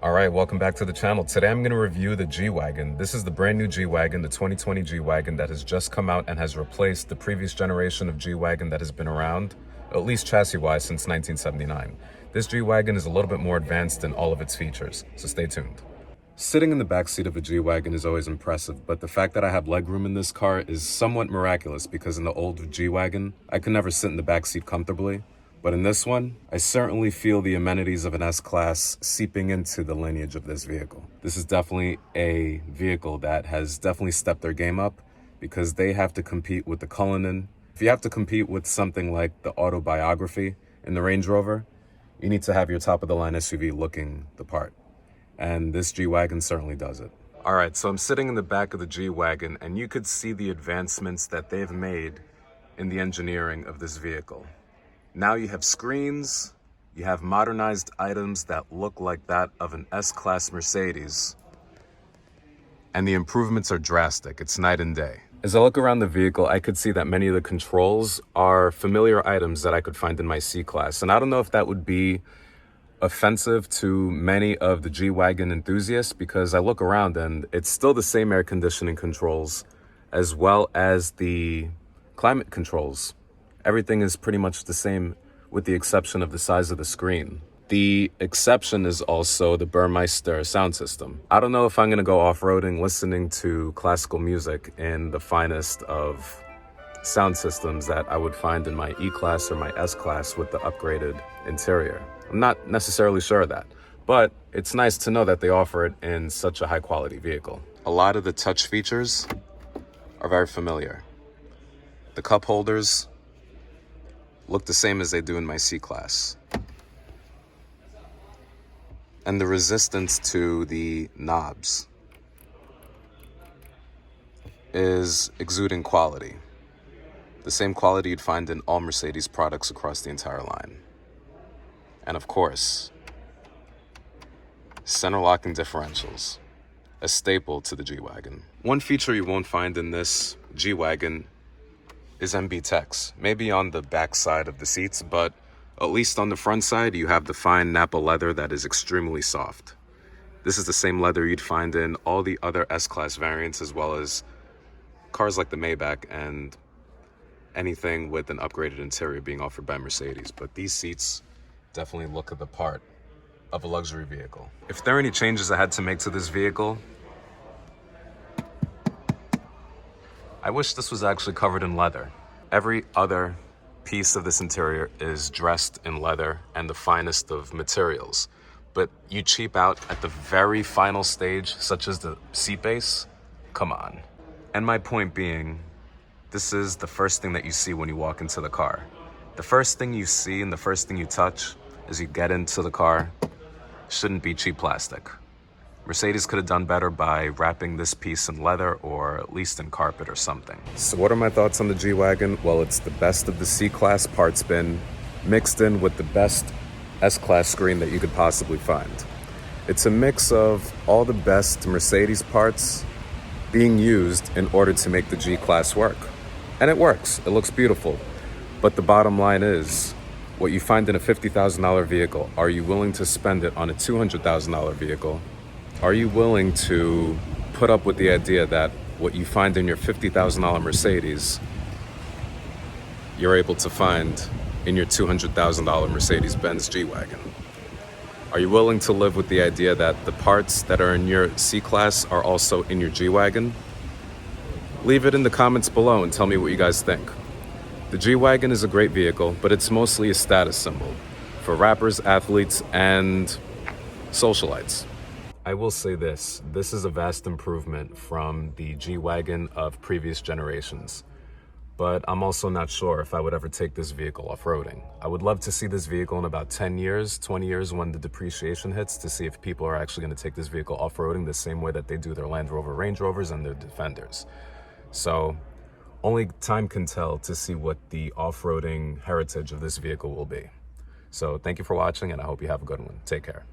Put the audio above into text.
All right, welcome back to the channel. Today I'm going to review the G-Wagen. This is the brand new G-Wagen, the 2020 G-Wagen that has just come out and has replaced the previous generation of G-Wagen that has been around, at least chassis-wise, since 1979. This G-Wagen is a little bit more advanced in all of its features, so stay tuned. Sitting in the backseat of a G-Wagen is always impressive, but the fact that I have legroom in this car is somewhat miraculous because in the old G-Wagen, I could never sit in the backseat comfortably. But in this one, I certainly feel the amenities of an S-Class seeping into the lineage of this vehicle. This is definitely a vehicle that has definitely stepped their game up because they have to compete with the Cullinan. If you have to compete with something like the Autobiography in the Range Rover, you need to have your top-of-the-line SUV looking the part. And this G-Wagen certainly does it. All right, so I'm sitting in the back of the G-Wagen, and you could see the advancements that they've made in the engineering of this vehicle. Now you have screens, you have modernized items that look like that of an S-Class Mercedes, and the improvements are drastic. It's night and day. As I look around the vehicle, I could see that many of the controls are familiar items that I could find in my C-Class, and I don't know if that would be offensive to many of the G-Wagen enthusiasts because I look around and it's still the same air conditioning controls as well as the climate controls. Everything is pretty much the same with the exception of the size of the screen. The exception is also the Burmeister sound system. I don't know if I'm going to go off-roading listening to classical music in the finest of sound systems that I would find in my E-Class or my S-Class with the upgraded interior. I'm not necessarily sure of that, but it's nice to know that they offer it in such a high-quality vehicle. A lot of the touch features are very familiar. The cup holders look the same as they do in my C-Class. And the resistance to the knobs is exuding quality. The same quality you'd find in all Mercedes products across the entire line. And of course, center locking differentials, a staple to the G-Wagen. One feature you won't find in this G-Wagen is MB Tex, maybe on the back side of the seats, but at least on the front side, you have the fine Nappa leather that is extremely soft. This is the same leather you'd find in all the other S-Class variants, as well as cars like the Maybach and anything with an upgraded interior being offered by Mercedes. But these seats definitely look the part of a luxury vehicle. If there are any changes I had to make to this vehicle, I wish this was actually covered in leather. Every other piece of this interior is dressed in leather and the finest of materials. But you cheap out at the very final stage, such as the seat base? Come on. And my point being, this is the first thing that you see when you walk into the car. The first thing you see and the first thing you touch as you get into the car shouldn't be cheap plastic. Mercedes could have done better by wrapping this piece in leather or at least in carpet or something. So what are my thoughts on the G-Wagen? Well, it's the best of the C-Class parts bin mixed in with the best S-Class screen that you could possibly find. It's a mix of all the best Mercedes parts being used in order to make the G-Class work. And it works. It looks beautiful. But the bottom line is, what you find in a $50,000 vehicle, are you willing to spend it on a $200,000 vehicle? Are you willing to put up with the idea that what you find in your $50,000 Mercedes, you're able to find in your $200,000 Mercedes-Benz G-Wagen? Are you willing to live with the idea that the parts that are in your C-Class are also in your G-Wagen? Leave it in the comments below and tell me what you guys think. The G-Wagen is a great vehicle, but it's mostly a status symbol for rappers, athletes, and socialites. I will say this is a vast improvement from the G-Wagen of previous generations, but I'm also not sure if I would ever take this vehicle off-roading. I would love to see this vehicle in about 10 years, 20 years when the depreciation hits to see if people are actually going to take this vehicle off-roading the same way that they do their Land Rover Range Rovers and their Defenders. So only time can tell to see what the off-roading heritage of this vehicle will be. So thank you for watching, and I hope you have a good one. Take care.